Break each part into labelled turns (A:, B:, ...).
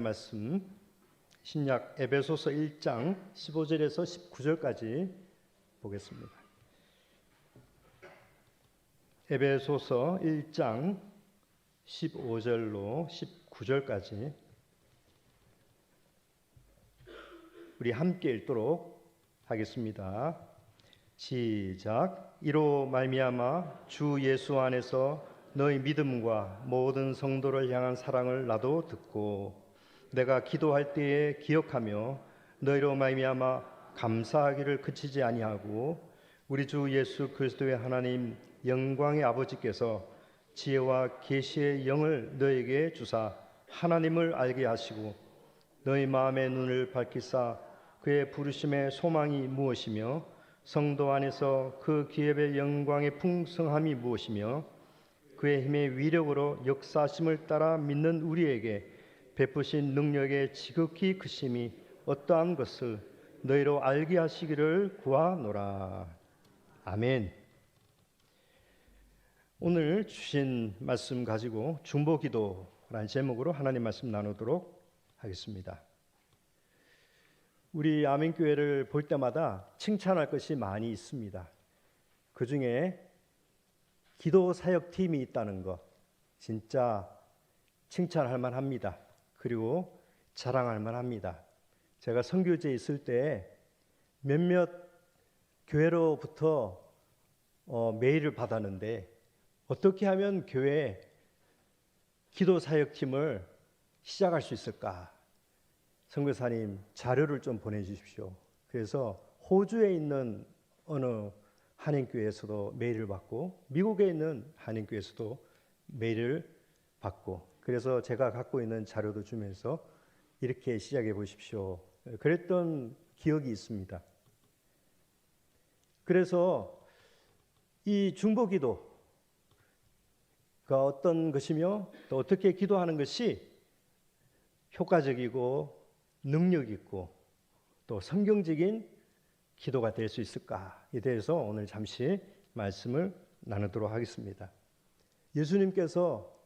A: 말씀 신약 에베소서 1장 15절에서 19절까지 보겠습니다. 에베소서 1장 15절로 19절까지 우리 함께 읽도록 하겠습니다. 시작. 이로 말미암아 주 예수 안에서 너희 믿음과 모든 성도를 향한 사랑을 나도 듣고 내가 기도할 때에 기억하며 너희로 말미암아 감사하기를 그치지 아니하고 우리 주 예수 그리스도의 하나님 영광의 아버지께서 지혜와 계시의 영을 너희에게 주사 하나님을 알게 하시고 너희 마음의 눈을 밝히사 그의 부르심의 소망이 무엇이며 성도 안에서 그 기업의 영광의 풍성함이 무엇이며 그의 힘의 위력으로 역사하심을 따라 믿는 우리에게 베푸신 능력의 지극히 크심이 어떠한 것을 너희로 알게 하시기를 구하노라. 아멘. 오늘 주신 말씀 가지고 중보기도라는 제목으로 하나님 말씀 나누도록 하겠습니다. 우리 아멘교회를 볼 때마다 칭찬할 것이 많이 있습니다. 그 중에 기도 사역팀이 있다는 것 진짜 칭찬할 만합니다. 그리고 자랑할 만합니다. 제가 선교지에 있을 때 몇몇 교회로부터 메일을 받았는데 어떻게 하면 교회 기도 사역팀을 시작할 수 있을까? 선교사님 자료를 좀 보내주십시오. 그래서 호주에 있는 어느 한인교회에서도 메일을 받고 미국에 있는 한인교회에서도 메일을 받고 그래서 제가 갖고 있는 자료도 주면서 이렇게 시작해 보십시오. 그랬던 기억이 있습니다. 그래서 이 중보기도가 어떤 것이며 또 어떻게 기도하는 것이 효과적이고 능력 있고 또 성경적인 기도가 될 수 있을까에 대해서 오늘 잠시 말씀을 나누도록 하겠습니다. 예수님께서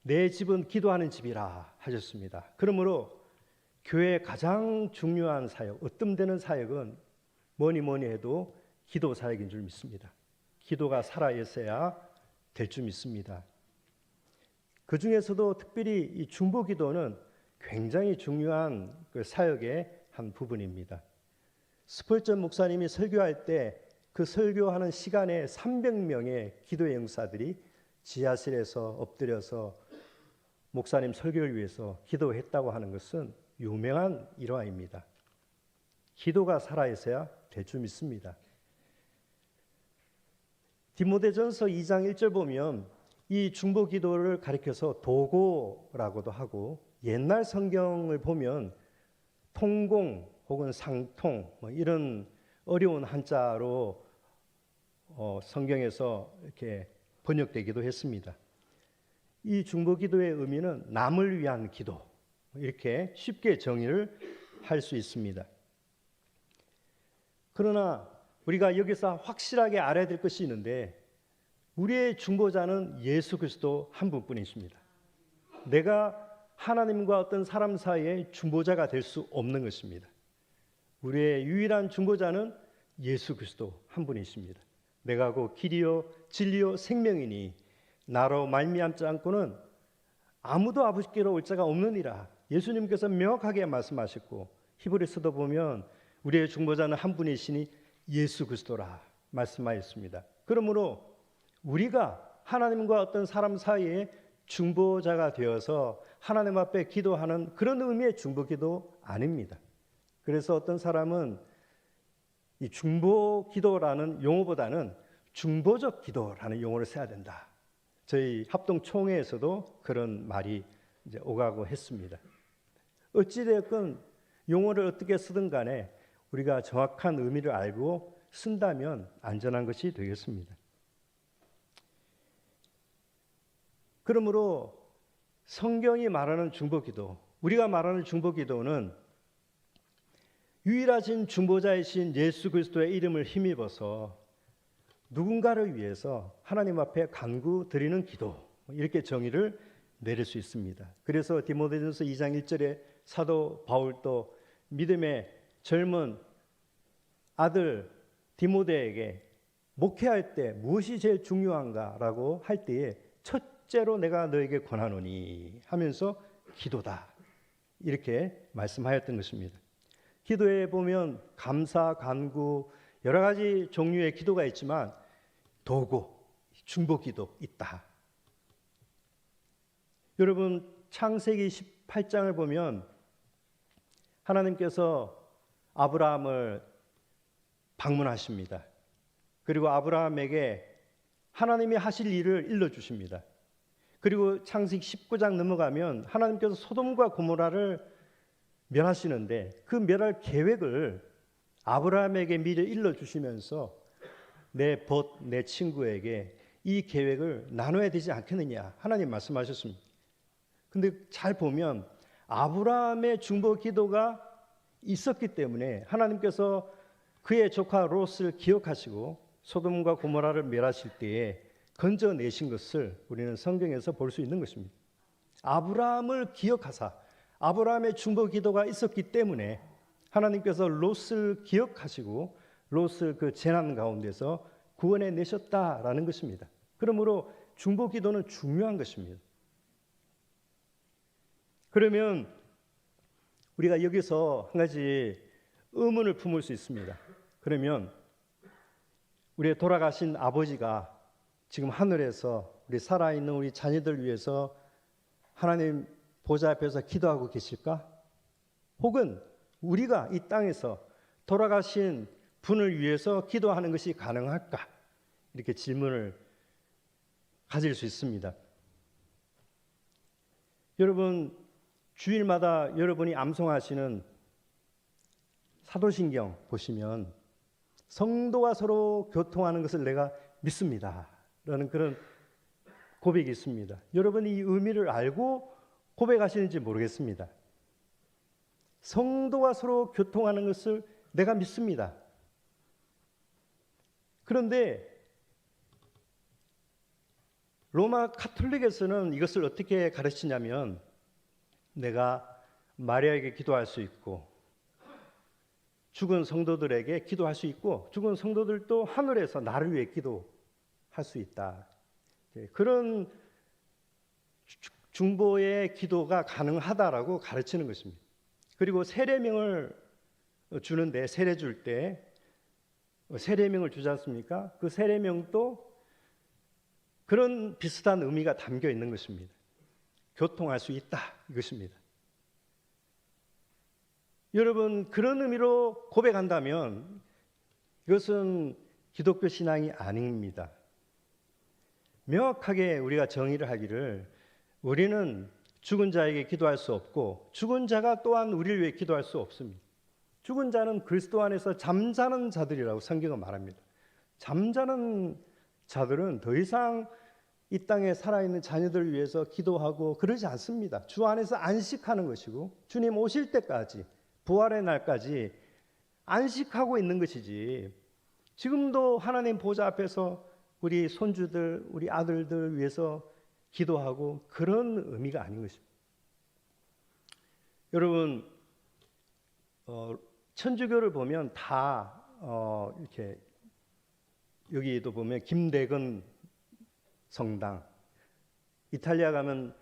A: 내 집은 기도하는 집이라 하셨습니다. 그러므로 교회의 가장 중요한 사역, 으뜸되는 사역은 뭐니 해도 기도 사역인 줄 믿습니다. 기도가 살아있어야 될 줄 믿습니다. 그 중에서도 특별히 이 중보기도는 굉장히 중요한 그 사역의 한 부분입니다. 스펄전 목사님이 설교할 때 그 설교하는 시간에 300명의 기도의 용사들이 지하실에서 엎드려서 목사님 설교를 위해서 기도했다고 하는 것은 유명한 일화입니다. 기도가 살아있어야 될 줄 믿습니다. 디모데전서 2장 1절 보면 이 중보기도를 가리켜서 도고라고도 하고 옛날 성경을 보면 통공 혹은 상통 이런 어려운 한자로 성경에서 이렇게 번역되기도 했습니다. 이 중보기도의 의미는 남을 위한 기도 이렇게 쉽게 정의를 할 수 있습니다. 그러나 우리가 여기서 확실하게 알아야 될 것이 있는데 우리의 중보자는 예수 그리스도 한 분뿐이십니다. 내가 하나님과 어떤 사람 사이에 중보자가 될 수 없는 것입니다. 우리의 유일한 중보자는 예수 그리스도 한 분이십니다. 내가 그 길이요 진리요 생명이니 나로 말미암지 않고는 아무도 아버지께로 올 자가 없느니라. 예수님께서 명확하게 말씀하셨고 히브리서도 보면 우리의 중보자는 한 분이시니 예수 그리스도라 말씀하였습니다. 그러므로 우리가 하나님과 어떤 사람 사이에 중보자가 되어서 하나님 앞에 기도하는 그런 의미의 중보기도 아닙니다. 그래서 어떤 사람은 이 중보기도라는 용어보다는 중보적 기도라는 용어를 써야 된다. 저희 합동총회에서도 그런 말이 이제 오가고 했습니다. 어찌되었건 용어를 어떻게 쓰든 간에 우리가 정확한 의미를 알고 쓴다면 안전한 것이 되겠습니다. 그러므로 성경이 말하는 중보기도, 우리가 말하는 중보기도는 유일하신 중보자이신 예수 그리스도의 이름을 힘입어서 누군가를 위해서 하나님 앞에 간구드리는 기도 이렇게 정의를 내릴 수 있습니다. 그래서 디모데전서 2장 1절에 사도 바울도 믿음의 젊은 아들 디모데에게 목회할 때 무엇이 제일 중요한가라고 할 때에 첫째로 내가 너에게 권하노니 하면서 기도다, 이렇게 말씀하였던 것입니다. 기도에 보면 감사, 간구, 여러 가지 종류의 기도가 있지만 도구, 중보기도 있다. 여러분, 창세기 18장을 보면 하나님께서 아브라함을 방문하십니다. 그리고 아브라함에게 하나님이 하실 일을 일러주십니다. 그리고 창세기 19장 넘어가면 하나님께서 소돔과 고모라를 멸하시는데 그 멸할 계획을 아브라함에게 미리 일러주시면서 내 친구에게 이 계획을 나눠야 되지 않겠느냐 하나님 말씀하셨습니다. 근데 잘 보면 아브라함의 중보 기도가 있었기 때문에 하나님께서 그의 조카 롯을 기억하시고 소돔과 고모라를 멸하실 때에 건져내신 것을 우리는 성경에서 볼 수 있는 것입니다. 아브라함을 기억하사 아브라함의 중보 기도가 있었기 때문에 하나님께서 롯을 기억하시고 롯을 그 재난 가운데서 구원해 내셨다라는 것입니다. 그러므로 중보 기도는 중요한 것입니다. 그러면 우리가 여기서 한 가지 의문을 품을 수 있습니다. 그러면 우리의 돌아가신 아버지가 지금 하늘에서 우리 살아있는 우리 자녀들 위해서 하나님 보좌 앞에서 기도하고 계실까? 혹은 우리가 이 땅에서 돌아가신 분을 위해서 기도하는 것이 가능할까? 이렇게 질문을 가질 수 있습니다. 여러분, 주일마다 여러분이 암송하시는 사도신경 보시면 성도가 서로 교통하는 것을 내가 믿습니다 라는 그런 고백이 있습니다. 여러분이 이 의미를 알고 고백하시는지 모르겠습니다. 성도가 서로 교통하는 것을 내가 믿습니다. 그런데 로마 카톨릭에서는 이것을 어떻게 가르치냐면 내가 마리아에게 기도할 수 있고 죽은 성도들에게 기도할 수 있고 죽은 성도들도 하늘에서 나를 위해 기도할 수 있다. 그런 중보의 기도가 가능하다라고 가르치는 것입니다. 그리고 세례명을 주는데 세례 줄 때 세례명을 주지 않습니까? 그 세례명도 그런 비슷한 의미가 담겨 있는 것입니다. 교통할 수 있다 이것입니다. 여러분, 그런 의미로 고백한다면 이것은 기독교 신앙이 아닙니다. 명확하게 우리가 정의를 하기를 우리는 죽은 자에게 기도할 수 없고 죽은 자가 또한 우리를 위해 기도할 수 없습니다. 죽은 자는 그리스도 안에서 잠자는 자들이라고 성경은 말합니다. 잠자는 자들은 더 이상 이 땅에 살아있는 자녀들을 위해서 기도하고 그러지 않습니다. 주 안에서 안식하는 것이고 주님 오실 때까지 부활의 날까지 안식하고 있는 것이지 지금도 하나님 보좌 앞에서 우리 손주들, 우리 아들들 위해서 기도하고 그런 의미가 아닌 것입니다. 여러분, 천주교를 보면 다 이렇게 여기도 보면 김대건 성당, 이탈리아 가면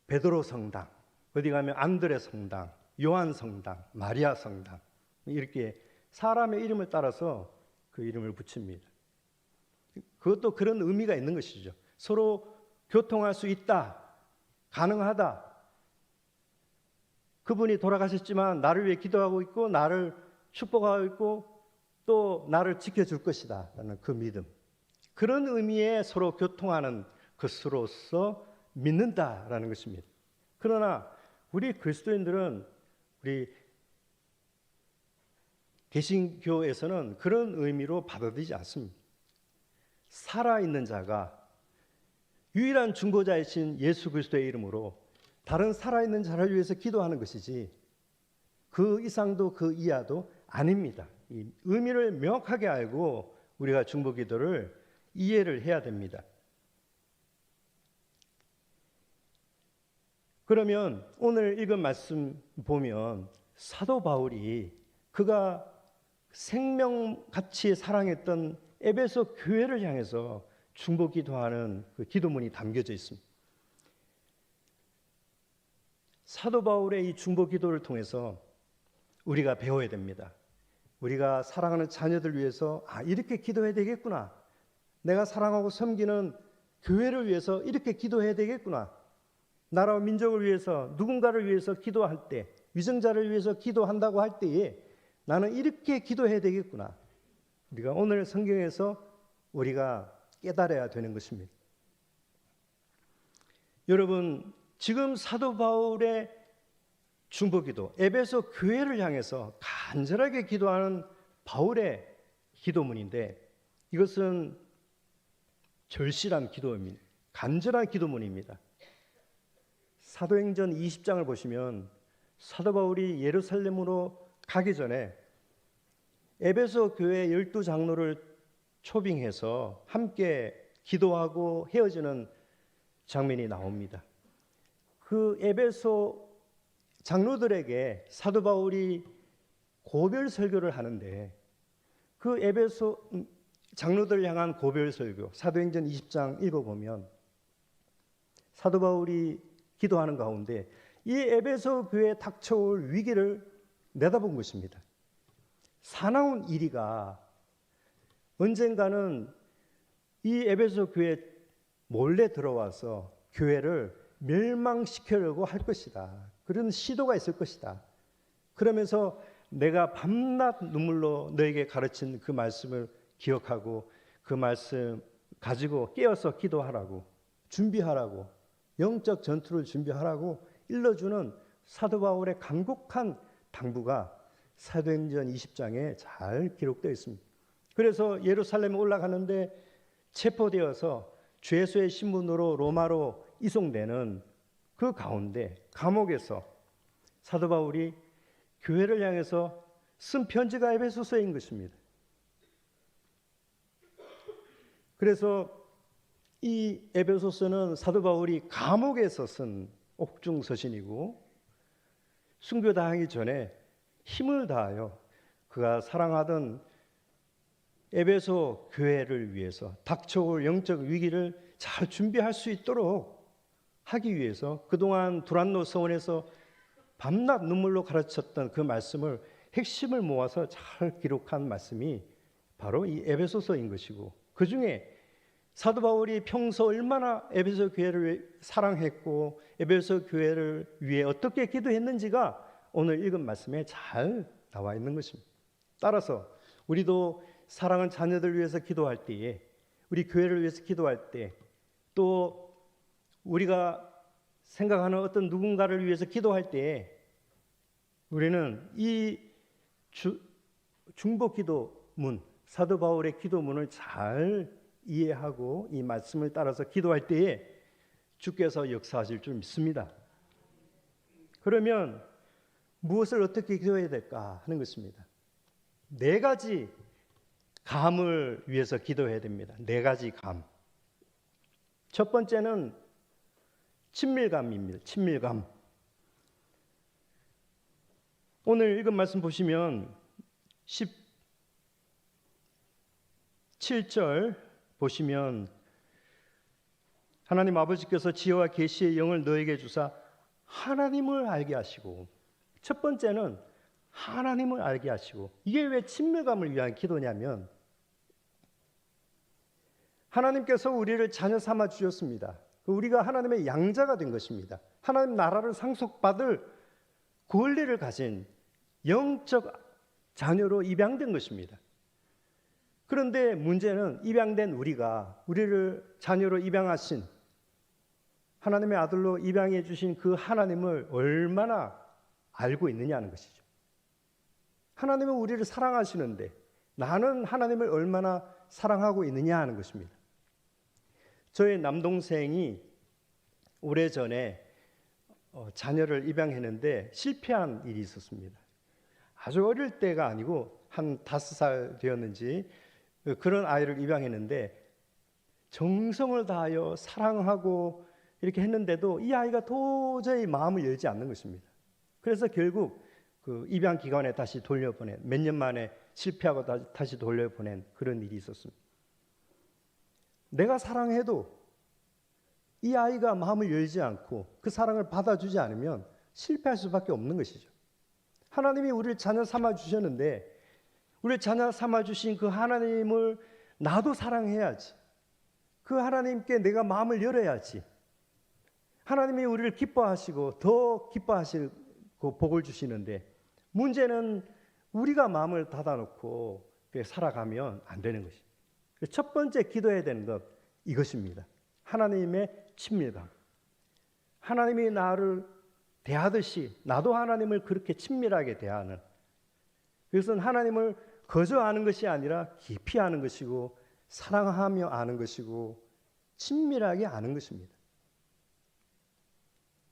A: 베드로 성당, 어디 가면 안드레 성당, 요한 성당, 마리아 성당 이렇게 사람의 이름을 따라서 그 이름을 붙입니다. 그것도 그런 의미가 있는 것이죠. 서로 교통할 수 있다, 가능하다. 그분이 돌아가셨지만 나를 위해 기도하고 있고 나를 축복하고 있고 또 나를 지켜줄 것이다 라는 그 믿음, 그런 의미에 서로 교통하는 것으로서 믿는다라는 것입니다. 그러나 우리 그리스도인들은 우리 개신교에서는 그런 의미로 받아들이지 않습니다. 살아있는 자가 유일한 중보자이신 예수 그리스도의 이름으로 다른 살아있는 자를 위해서 기도하는 것이지 그 이상도 그 이하도 아닙니다. 이 의미를 명확하게 알고 우리가 중보 기도를 이해를 해야 됩니다. 그러면 오늘 읽은 말씀 보면 사도 바울이 그가 생명같이 사랑했던 에베소 교회를 향해서 중보 기도하는 그 기도문이 담겨져 있습니다. 사도 바울의 이 중보 기도를 통해서 우리가 배워야 됩니다. 우리가 사랑하는 자녀들 위해서 이렇게 기도해야 되겠구나. 내가 사랑하고 섬기는 교회를 위해서 이렇게 기도해야 되겠구나. 나라와 민족을 위해서 누군가를 위해서 기도할 때, 위생자를 위해서 기도한다고 할 때에 나는 이렇게 기도해야 되겠구나. 우리가 오늘 성경에서 우리가 깨달아야 되는 것입니다. 여러분, 지금 사도 바울의 중보기도, 에베소 교회를 향해서 간절하게 기도하는 바울의 기도문인데 이것은 절실한 기도입니다. 간절한 기도문입니다. 사도행전 20장을 보시면 사도 바울이 예루살렘으로 가기 전에 에베소 교회 12장로를 초빙해서 함께 기도하고 헤어지는 장면이 나옵니다. 그 에베소 장로들에게 사도 바울이 고별 설교를 하는데 그 에베소 장로들을 향한 고별 설교, 사도행전 20장 읽어보면 사도 바울이 기도하는 가운데 이 에베소 교회에 닥쳐올 위기를 내다본 것입니다. 사나운 이리가 언젠가는 이 에베소 교회에 몰래 들어와서 교회를 멸망시키려고 할 것이다. 그런 시도가 있을 것이다. 그러면서 내가 밤낮 눈물로 너에게 가르친 그 말씀을 기억하고 그 말씀 가지고 깨어서 기도하라고, 준비하라고, 영적 전투를 준비하라고 일러주는 사도 바울의 간곡한 당부가 사도행전 20장에 잘 기록되어 있습니다. 그래서 예루살렘에 올라가는데 체포되어서 죄수의 신분으로 로마로 이송되는 그 가운데 감옥에서 사도 바울이 교회를 향해서 쓴 편지가 에베소서인 것입니다. 그래서 이 에베소서는 사도 바울이 감옥에서 쓴 옥중서신이고 순교당하기 전에 힘을 다하여 그가 사랑하던 에베소 교회를 위해서 닥쳐올 영적 위기를 잘 준비할 수 있도록 하기 위해서 그동안 두란노 서원에서 밤낮 눈물로 가르쳤던 그 말씀을 핵심을 모아서 잘 기록한 말씀이 바로 이 에베소서인 것이고 그 중에 사도 바울이 평소 얼마나 에베소 교회를 사랑했고 에베소 교회를 위해 어떻게 기도했는지가 오늘 읽은 말씀에 잘 나와 있는 것입니다. 따라서 우리도 사랑하는 자녀들 위해서 기도할 때에 우리 교회를 위해서 기도할 때 또 우리가 생각하는 어떤 누군가를 위해서 기도할 때에 우리는 이 중보 기도문 사도 바울의 기도문을 잘 이해하고 이 말씀을 따라서 기도할 때에 주께서 역사하실 줄 믿습니다. 그러면 무엇을 어떻게 기도해야 될까 하는 것입니다. 네 가지 감을 위해서 기도해야 됩니다. 네 가지 감. 첫 번째는 친밀감입니다. 친밀감. 오늘 읽은 말씀 보시면 17절 보시면 하나님 아버지께서 지혜와 계시의 영을 너에게 주사 하나님을 알게 하시고 첫 번째는 하나님을 알게 하시고 이게 왜 친밀감을 위한 기도냐면 하나님께서 우리를 자녀 삼아 주셨습니다. 우리가 하나님의 양자가 된 것입니다. 하나님 나라를 상속받을 권리를 가진 영적 자녀로 입양된 것입니다. 그런데 문제는 입양된 우리를 자녀로 입양하신 하나님의 아들로 입양해 주신 그 하나님을 얼마나 알고 있느냐는 것이죠. 하나님은 우리를 사랑하시는데 나는 하나님을 얼마나 사랑하고 있느냐 하는 것입니다. 저의 남동생이 오래전에 자녀를 입양했는데 실패한 일이 있었습니다. 아주 어릴 때가 아니고 한 5살 되었는지 그런 아이를 입양했는데 정성을 다하여 사랑하고 이렇게 했는데도 이 아이가 도저히 마음을 열지 않는 것입니다. 그래서 결국 그 입양기관에 다시 돌려보낸, 몇 년 만에 실패하고 다시 돌려보낸 그런 일이 있었습니다. 내가 사랑해도 이 아이가 마음을 열지 않고 그 사랑을 받아주지 않으면 실패할 수밖에 없는 것이죠. 하나님이 우리를 자녀 삼아 주셨는데 우리를 자녀 삼아 주신 그 하나님을 나도 사랑해야지. 그 하나님께 내가 마음을 열어야지. 하나님이 우리를 기뻐하시고 더 기뻐하시고 복을 주시는데 문제는 우리가 마음을 닫아놓고 살아가면 안 되는 것입니다. 첫 번째 기도해야 되는 것 이것입니다. 하나님의 친밀감. 하나님이 나를 대하듯이 나도 하나님을 그렇게 친밀하게 대하는, 그것은 하나님을 거저 아는 것이 아니라 깊이 아는 것이고 사랑하며 아는 것이고 친밀하게 아는 것입니다.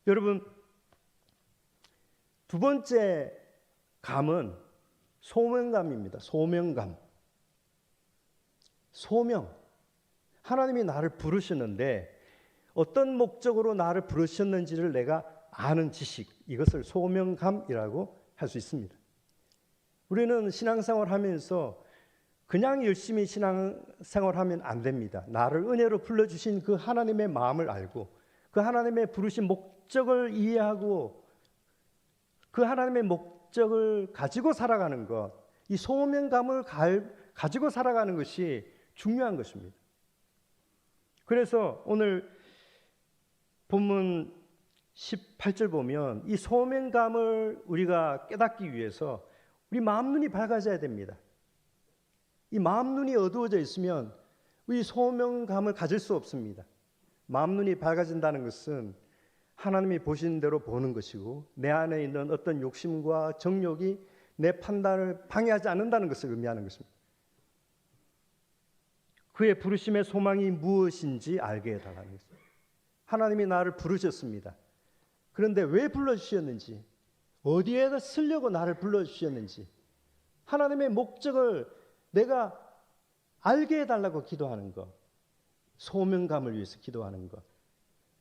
A: 여러분, 두 번째 감은 소명감입니다. 소명감. 소명. 하나님이 나를 부르셨는데 어떤 목적으로 나를 부르셨는지를 내가 아는 지식, 이것을 소명감이라고 할 수 있습니다. 우리는 신앙생활 하면서 그냥 열심히 신앙생활 하면 안 됩니다. 나를 은혜로 불러주신 그 하나님의 마음을 알고 그 하나님의 부르신 목적을 이해하고 그 하나님의 목적을 가지고 살아가는 것, 이 소명감을 가지고 살아가는 것이 중요한 것입니다. 그래서 오늘 본문 18절 보면 이 소명감을 우리가 깨닫기 위해서 우리 마음 눈이 밝아져야 됩니다. 이 마음 눈이 어두워져 있으면 우리 소명감을 가질 수 없습니다. 마음 눈이 밝아진다는 것은 하나님이 보시는 대로 보는 것이고 내 안에 있는 어떤 욕심과 정욕이 내 판단을 방해하지 않는다는 것을 의미하는 것입니다. 그의 부르심의 소망이 무엇인지 알게 해달라는 것입니다. 하나님이 나를 부르셨습니다. 그런데 왜 불러주셨는지, 어디에다 쓰려고 나를 불러주셨는지, 하나님의 목적을 내가 알게 해달라고 기도하는 것, 소명감을 위해서 기도하는 것.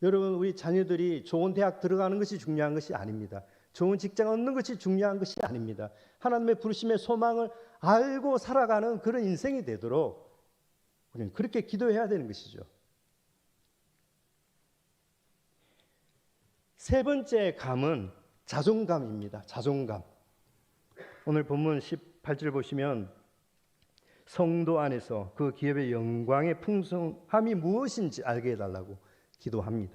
A: 여러분, 우리 자녀들이 좋은 대학 들어가는 것이 중요한 것이 아닙니다. 좋은 직장 얻는 것이 중요한 것이 아닙니다. 하나님의 부르심의 소망을 알고 살아가는 그런 인생이 되도록 우리는 그렇게 기도해야 되는 것이죠. 세 번째 감은 자존감입니다. 자존감. 오늘 본문 18절 보시면 성도 안에서 그 기업의 영광의 풍성함이 무엇인지 알게 해달라고 기도합니다.